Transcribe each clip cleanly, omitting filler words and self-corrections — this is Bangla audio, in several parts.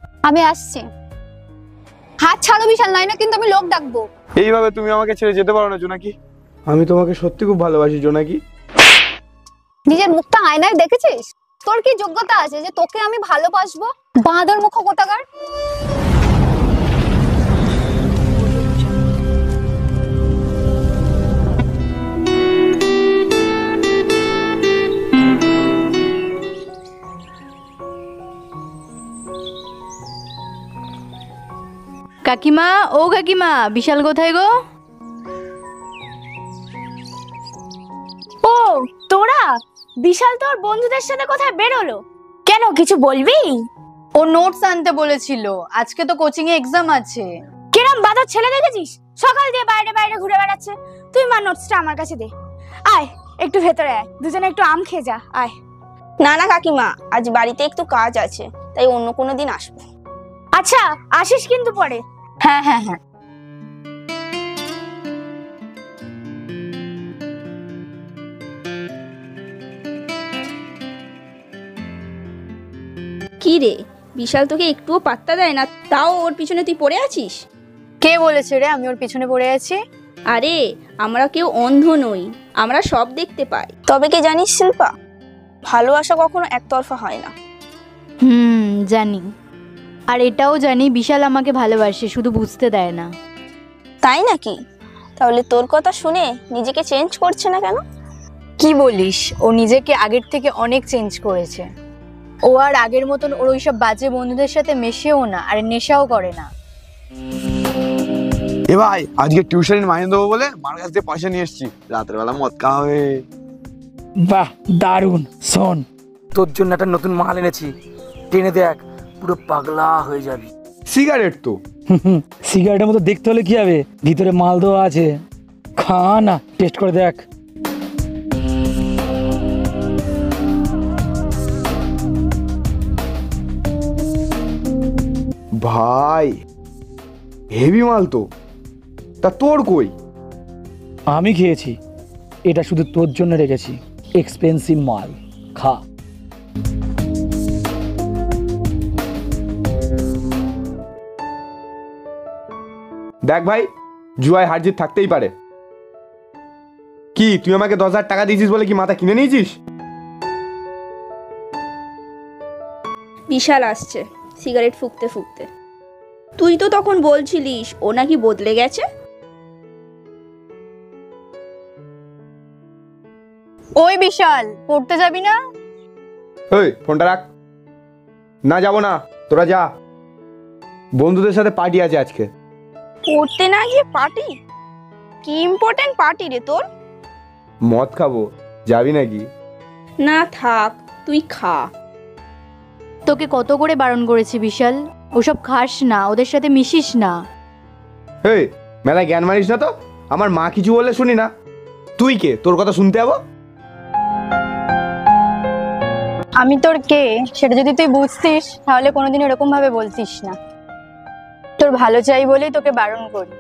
আমি আসছি। হাত ছাড়ো বিশাল, নয় না কিন্তু আমি লোক ডাকবো। এইভাবে তুমি আমাকে ছেড়ে যেতে পারো না জোনাকি। আমি তোমাকে সত্যি খুব ভালোবাসি জোনাকি। নিজের মুখটা আয়নায় দেখেছিস? তোর কি যোগ্যতা আছে যে তোকে আমি ভালোবাসবো? বাঁদর মুখ কোথাকার। কাকিমা, ও কাকিমা, বিশাল কোথায় গো? ও তোরা, বিশাল তোর বন্ধুদের সাথে কোথায় বেরোলো? কেন, কিছু বলবি? ও নোটস আনতে বলেছিল, আজকে তো কোচিং এ এক্সাম আছে। কিরম বাদর ছেলে দেখেছিস, সকাল দিয়ে বাইরে বাইরে ঘুরে বেড়াচ্ছে। তুই মা নোটসটা আমার কাছে দে। আয় একটু ভেতরে আয়, দুজনে একটু আম খেয়ে যা। আয়। না না কাকিমা, আজ বাড়িতে একটু কাজ আছে, তাই অন্য কোনো দিন আসবো। আচ্ছা আসিস কিন্তু পরে। হ্যাঁ হ্যাঁ হ্যাঁ। কি রে, বিশাল তোকে একটুও পাত্তা দেয় না, তাও ওর পিছনে তুই পড়ে আছিস? কে বলেছে রে আমি ওর পিছনে পড়ে আছি? আরে আমরা কেউ অন্ধ নই, আমরা সব দেখতে পাই। তবে কি জানিস শিল্পা, ভালোবাসা কখনো একতরফা হয় না। জানি। আর এটাও জানি বিশাল আমাকে ভালোবাসে, শুধু বুঝতে দেয় না। তাই নাকি? তাহলে তোর কথা শুনে নিজেকে চেঞ্জ করছে না কেন? কি বলিস, ও নিজেকে আগের থেকে অনেক চেঞ্জ করেছে। ও আর আগের মতন ওর ওইসব বাজে বন্ধুদের সাথে মেশেও না, আর নেশাও করে না। এ ভাই, আজকে টিউশনের মাইনে দেবো বলে মার কাছ থেকে পয়সা নিয়ে এসেছি, রাতের বেলা মদ খাওয়া হবে। বাহ, দারুণ। শোন, তোর জন্য একটা নতুন মাল এনেছি, টেনে দেখ, পুরো পাগলা হয়ে যাবি। সিগারেট তো। সিগারেটের মতো দেখতে হলে কি হবে, ভিতরে মাল দেওয়া আছে। খা না, টেস্ট করে দেখ। ভাই হেভি মাল তো। তা তোর কই? আমি খেয়েছি, এটা শুধু তোর জন্য রেখেছি। এক্সপেন্সিভ মাল, খা। দেখ ভাই, জুয়ায় হার জিত থাকতেই পারে। কি তুই আমাকে 10,000 টাকা দিয়েছিস বলে কি মাথা কিনে নিয়েছিস? বিশাল আসছে সিগারেট ফুঁকতে ফুঁকতে। তুই তো তখন বলছিলিস ও নাকি বদলে গেছে। ওই বিশাল, পড়তে যাবি না? ওই ফোনটা রাখ। না যাবো না, তোরা যা, বন্ধুদের সাথে পার্টি আছে আজকে। পড়তে না গিয়ে পার্টি? কি ইম্পর্টেন্ট পার্টি রে তোর? মদ খাবো, যাবি নাকি? না থাক, তুই খা। তোকে কত করে বারণ করেছি বিশাল, ওসব খাস না, ওদের সাথে মিশিস না। এই মেলা জ্ঞান মারিস না তো, আমার মা কিছু বললে শুনি না। তুই কে, তোর কথা শুনতে যাবো? আমি তোর কে সেটা যদি তুই বুঝতিস তাহলে কোনোদিন এরকম ভাবে বলতিস না। তোর ভালো চাই বলেই তোকে বারণ করি,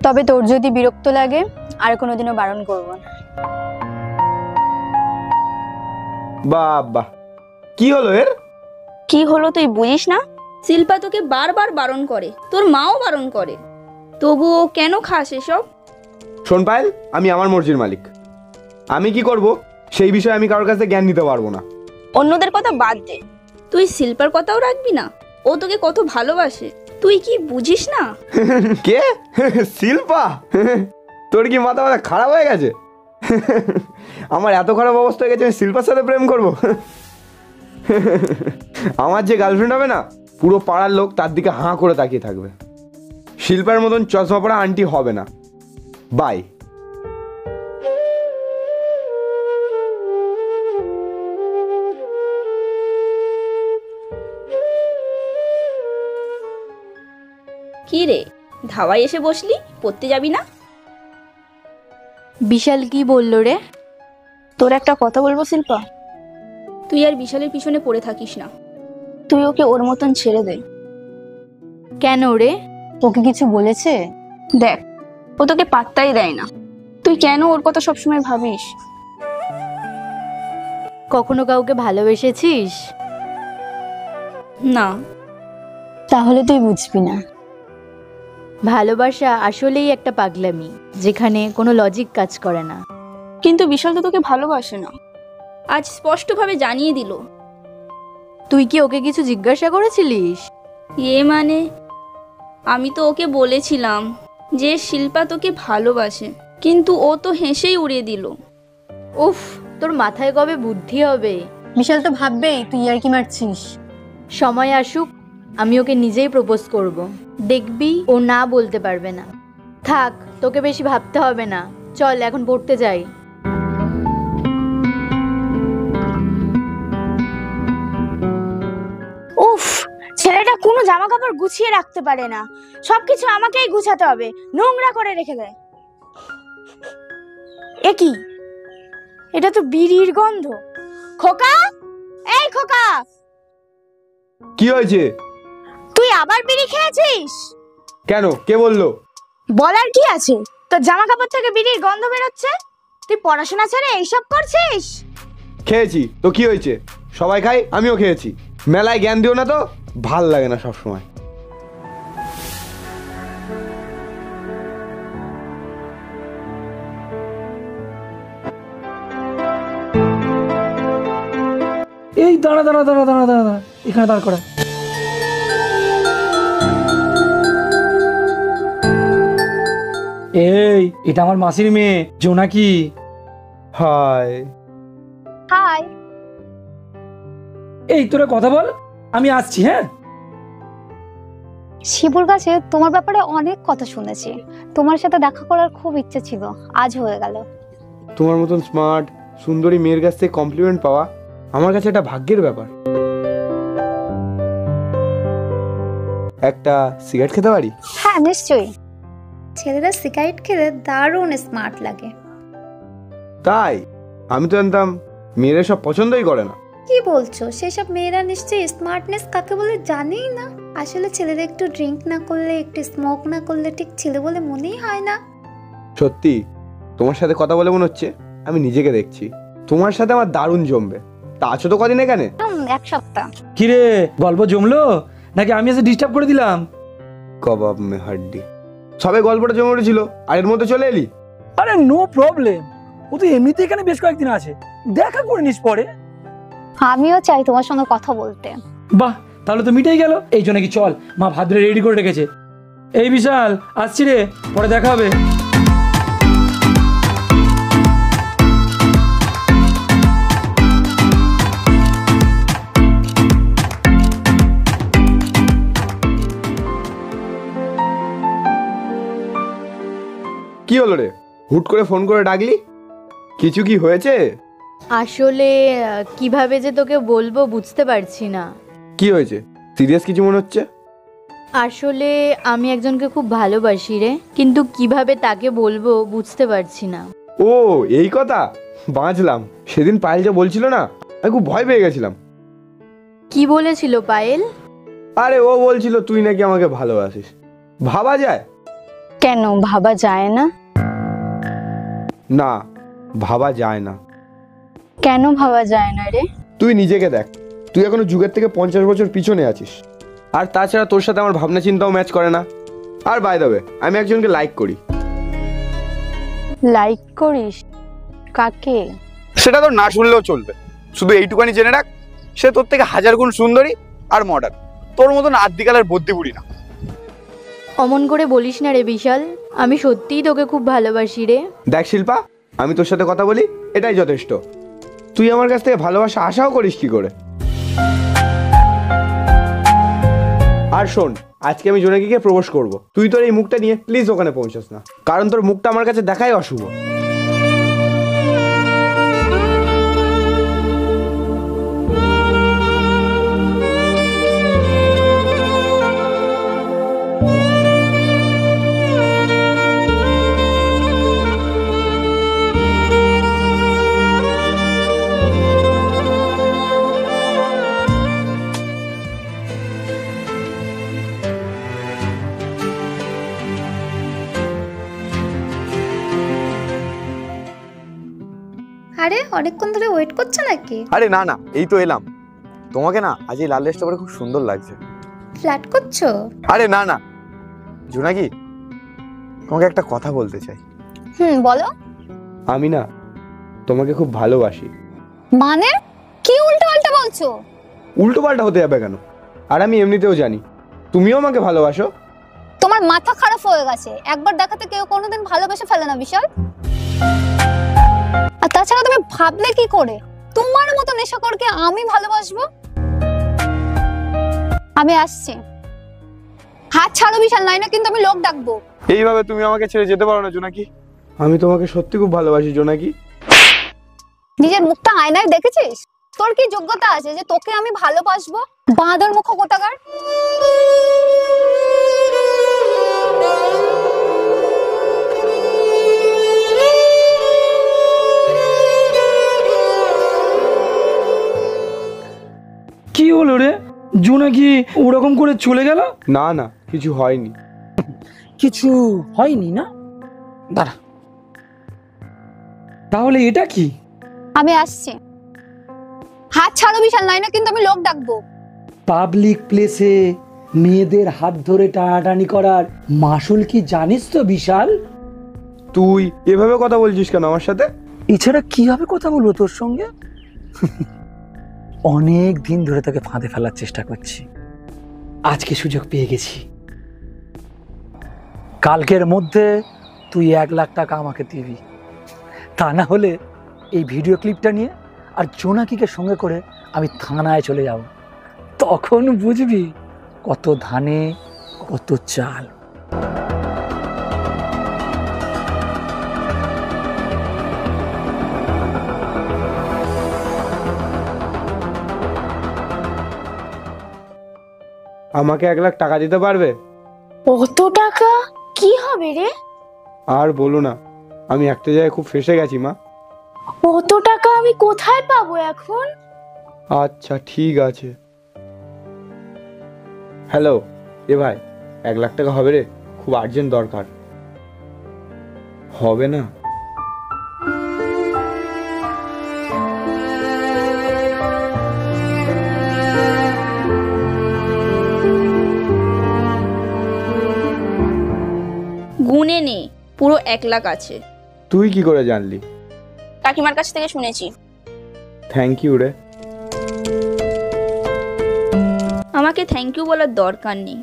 তবে তোর যদি বিরক্ত লাগে আর কোনোদিনও বারণ করবো না। বাবা, কি হলো এর? কি হলো তুই বুঝিস না? শিল্পা তোকে বারবার বারণ করে, তোর মাও বারণ করে, তবুও কেন খাস এসব? শোন পায়েল, আমি আমার মর্জির মালিক। আমি কি করব সেই বিষয়ে আমি কারোর কাছে জ্ঞান নিতে পারবো না। অন্যদের কথা বাদ দে, তুই শিল্পার কথাও রাখবি না? ও তোকে কত ভালোবাসে, তুই কি বুঝিস না? কে? শিল্পা? তোর কি মাথা মাথা খারাপ হয়ে গেছে? আমার এত খারাপ অবস্থা হয়ে গেছে আমি শিল্পার সাথে প্রেম করব? আমার যে গার্লফ্রেন্ড হবে না, পুরো পাড়ার লোক তার দিকে হাঁ করে তাকিয়ে থাকবে। শিল্পার মতন চশমা পড়া আন্টি হবে না। বাই। কি রে, ধাওয়ায় এসে বসলি, পড়তে যাবি না? বিশাল কি বললো রে? তোর একটা কথা বলবো শিল্পা, তুই আর বিশালের পিছনে পড়ে থাকিস না, তুই ওকে ওর মতন ছেড়ে দে। কেন রে, তোকে কিছু বলেছে? দেখ, ও তোকে পাত্তাই দেয় না, তুই কেন ওর কথা সবসময় ভাবিস? কখনো কাউকে ভালোবেসেছিস? না। তাহলে তুই বুঝবি না। ভালোবাসা আসলেই একটা পাগলামি, যেখানে কোনো লজিক কাজ করে না। কিন্তু বিশাল তো তোকে ভালোবাসে না, আজ স্পষ্টভাবে জানিয়ে দিল। তুই কি ওকে কিছু জিজ্ঞাসা করেছিলিস? মানে আমি তো ওকে বলেছিলাম যে শিল্পা তোকে ভালোবাসে, কিন্তু ও তো হেসেই উড়িয়ে দিল। উফ, তোর মাথায় কবে বুদ্ধি হবে? বিশাল তো ভাববেই তুই আর কি মারছিস। সময় আসুক, আমি ওকে নিজেই প্রপোজ করব। দেখবি ও না বলতে পারবে না। থাক, তোকে বেশি ভাবতে হবে না, চল এখন পড়তে যাই। উফ, ছেলেটা কোনো জামা কাপড় গুছিয়ে রাখতে পারে না, সবকিছু আমাকেই গুছাতে হবে, নোংরা করে রেখে দেয়। এ কি, এটা তো বিড়ির গন্ধ। খোকা, এই খোকা, কি হয়েছে? তুই আবার বিড়ি খেয়েছিস? কেন, কে বললো? বলার কি আছে, তোর জামা কাপড় থেকে বিড়ির গন্ধ বেরোচ্ছে। তুই পড়াশোনা ছেড়ে এইসব করছিস? খেয়েছি তো কি হয়েছে, সবাই খাই, আমিও খেয়েছি। মেলায় জ্ঞান দিও না তো, ভাল লাগে না সব সময়। এই দাঁড়া দাঁড়া দাঁড়া দাঁড়া দাঁড়া দাঁড়া, এখানে দাঁড় করা। এই, এটা আমার মাসির মেয়ে জোনাকি। হাই। হাই। এই তোরা কথা বল, আমি আসছি। হ্যাঁ, শিবুর কাছে তোমার ব্যাপারে অনেক কথা শুনেছি, তোমার সাথে দেখা করার খুব ইচ্ছে ছিল, আজ হয়ে গেল। তোমার মতন স্মার্ট সুন্দরী মেয়ের কাছ থেকে কমপ্লিমেন্ট পাওয়া আমার কাছে একটা ভাগ্যের ব্যাপার। একটা সিগারেট খেতে পারি? হ্যাঁ নিশ্চয়ই, ছেলেরা সিগারেট খেলে দারুণ স্মার্ট লাগে। তাই? আমি তো জানতাম মেয়েরা সব পছন্দই করে না। কি বলছো, সেসব মেয়েরা নিশ্চয়ই স্মার্টনেস কাকে বলে জানেই না। আসলে ছেলেরা একটু ড্রিঙ্ক না করলে, একটু স্মোক না করলে ঠিক ছেলে বলে মনেই হয় না। সত্যি, তোমার সাথে কথা বলে মনে হচ্ছে আমি নিজেকে দেখছি। তোমার সাথে আমার দারুণ জমবে। তা আছো তো কদিন এখানে? এক সপ্তাহ। কিরে, গল্প জমলো নাকি আমি এসে ডিস্টার্ব করে দিলাম? কবাব মে হাড্ডি। সবে গল্পটা জমে উঠেছিল আর এর মধ্যে চলে এলি? আরে নো প্রবলেম, ও তো এমনিতে এখানে বেশ কয়েকদিন আছে, দেখা করে নিস পরে। আমিও চাই তোমার সঙ্গে কথা বলতে। বাহ, তাহলে তো মিটেই গেল। এই জন্য কি, চল, মা ভাত রেডি করে রেখেছে। এই বিশাল, আসছি রে, পরে দেখা হবে। কি হলো রে, হুট করে ফোন করে ডাকলি? কিছু কি হয়েছে? আসলে কিভাবে যে তোকে বলবো বুঝতে পারছি না। কি হয়েছে, সিরিয়াস কিছু মনে হচ্ছে? আসলে আমি একজনকে খুব ভালোবাসি রে, কিন্তু কিভাবে তাকে বলবো বুঝতে পারছি না। ও এই কথা, বাঁচলাম। সেদিন পায়েল যা বলছিল না, আমি খুব ভয় পেয়ে গেছিলাম। কি বলেছিল পায়েল? আরে ও বলছিল তুই নাকি আমাকে ভালোবাসিস। ভাবা যায়? কেন ভাবা যায় না? না, ভাবা যায় না। কেন ভাবা যায় না রে? তুই নিজেকে দেখ, তুই এখনো যুগের থেকে 50 বছর পিছনে আছিস। আর তাছাড়া তোর সাথে আমার ভাবনা চিন্তাও ম্যাচ করে না। আর বাই দ্য ওয়ে, আমি একজনকে লাইক করি। লাইক করিস? কাকে? সেটা তো না শুনলেও চলবে, শুধু এইটুকানি জেনে রাখ, সে তোর থেকে 1000 গুণ সুন্দরী আর মডার্ন, তোর মতন আদ্যিকালের বদ্যি বুড়ি না। অমন করে বলিস না রে বিশাল, আমি সত্যিই তোকে খুব ভালোবাসি রে। দেখ শিল্পা, আমি তোর সাথে কথা বলি এটাই যথেষ্ট। তুই আমার কাছ থেকে ভালোবাসা আশাও করিস কি করে? আর শোন, আজকে আমি জোনাকিকে প্রপোজ করব। তুই তোর এই মুখটা নিয়ে প্লিজ ওখানে পৌঁছাস না, কারণ তোর মুখটা আমার কাছে দেখাই অশুভ। আরে অনেকক্ষণ ধরে ওয়েট করছো নাকি? আরে না না, এই তো এলাম। তোমাকে না আজ এই লাল ড্রেসটা পরে খুব সুন্দর লাগছে। ফ্ল্যাট করছো? আরে না না জোনাকি, তোমাকে একটা কথা বলতে চাই। বলো। আমি না তোমাকে খুব ভালোবাসি। মানে কি উল্টো পাল্টা বলছো? উল্টো পাল্টা হতে যাবে কেন? আর আমি এমনিতেও জানি তুমিও আমাকে ভালোবাসো। তোমার মাথা খারাপ হয়ে গেছে, একবার দেখাতে কেউ কোনোদিন ভালোবেসে ফেলে না বিশাল। আর তাছাড়া তুমি ভাবলে কি করে তোমার মতো নেশাখোরকে আমি ভালোবাসবো? আমি আসছি, হাত ছাড়ো বিশাল, নাই না কিন্তু আমি লোক ডাকবো। এইভাবে তুমি আমাকে ছেড়ে যেতে পারো না জোনাকি। আমি তোমাকে সত্যি খুব ভালোবাসি জোনাকি। নিজের মুখটা আয়নায় দেখেছিস? তোর কি যোগ্যতা আছে যে তোকে আমি ভালোবাসবো? বাঁদর মুখ কোথাকার। কি হলো রে, জোনাকি ওরকম করে চলে গেল? না না কিছু হয়নি। কিছু হয়নি না? দাঁড়া, তাহলে এটা কি? আমি আসছি, হাত ছাড়ো বিশাল, নাই না কিন্তু আমি লোক ডাকবো। পাবলিক প্লেসে মেয়েদের হাত ধরে টানাটানি করার মাসুল কি জানিস তো বিশাল? তুই এভাবে কথা বলছিস কেন আমার সাথে? এছাড়া কিভাবে কথা বলবো তোর সঙ্গে? অনেক দিন ধরে তোকে ফাঁদে ফেলার চেষ্টা করছি, আজকে সুযোগ পেয়ে গেছি। কালকের মধ্যে তুই 1 লাখ টাকা আমাকে দিবি, তা না হলে এই ভিডিও ক্লিপটা নিয়ে আর জোনাকিকে সঙ্গে করে আমি থানায় চলে যাব। তখন বুঝবি কত ধানে কত চাল। আমাকে 1 লাখ টাকা দিতে পারবে? কত টাকা? কি হবে রে? আর বলো না, আমি একটা জায়গায় খুব ফেঁসে গেছি মা। কত টাকা আমি কোথায় পাবো এখন? আচ্ছা ঠিক আছে। হ্যালো এ ভাই, 1 লাখ টাকা হবে রে, খুব আর্জেন্ট দরকার। হবে না? গুনে নে, পুরো 1 লাখ আছে। তুই কি করে জানলি? কাকিমার কাছ থেকে শুনেছি। থ্যাংক ইউ রে। আমাকে থ্যাংক ইউ বলার দরকার নেই।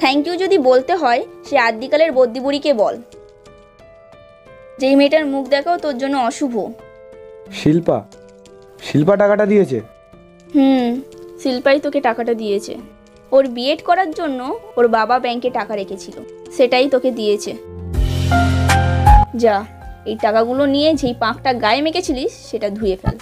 থ্যাংক ইউ যদি বলতে হয় সে আদ্যিকালের বদ্যি বুড়িকে বল, যেই মেয়েটার মুখ দেখাও তোর জন্য অশুভ। শিল্পা? শিল্পা টাকাটা দিয়েছে? শিল্পাই তোকে টাকাটা দিয়েছে। ওর বিএড করার জন্য ওর বাবা ব্যাংকে টাকা রেখেছিল, সেটাই তোকে দিয়েছে। যা, এই টাকাগুলো নিয়ে যেই পাঁকটা গায়ে মেখেছিলিস সেটা ধুয়ে ফেল।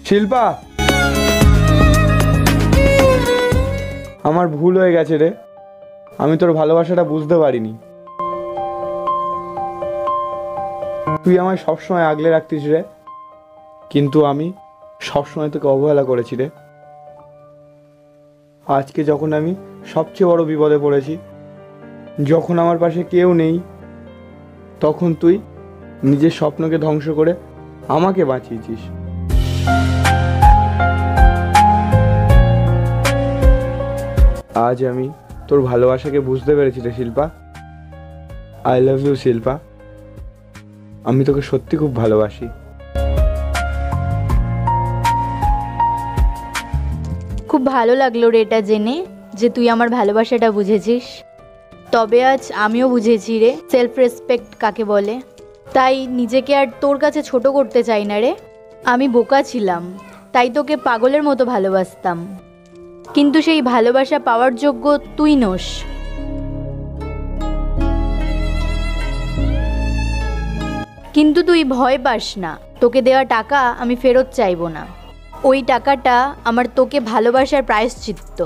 শিল্পা, আমার ভুল হয়ে গেছে রে, আমি তোর ভালোবাসাটা বুঝতে পারিনি। তুই আমায় সবসময় আগলে রাখতিস রে, কিন্তু আমি সবসময় তোকে অবহেলা করেছি রে। আজকে যখন আমি সবচেয়ে বড় বিপদে পড়েছি, যখন আমার পাশে কেউ নেই, তখন তুই নিজের স্বপ্নকে ধ্বংস করে আমাকে বাঁচিয়েছিস। আজ আমি তোর ভালোবাসাকে বুঝতে পেরেছি রে Shilpa. I love you Shilpa, আমি তোকে সত্যি খুব ভালোবাসি। খুব ভালো লাগলো রে এটা জেনে যে তুই আমার ভালোবাসাটা বুঝেছিস। তবে আজ আমিও বুঝেছি রে সেলফ রেসপেক্ট কাকে বলে। তাই নিজেকে আর তোর কাছে ছোট করতে চাই না রে। আমি বোকা ছিলাম, তাই তোকে পাগলের মতো ভালোবাসতাম, কিন্তু সেই ভালোবাসা পাওয়ার যোগ্য তুই নোস। কিন্তু তুই ভয় পাস না, তোকে দেওয়া টাকা আমি ফেরত চাইবো না। ওই টাকাটা আমার তোকে ভালোবাসার প্রায়শ্চিত্ত।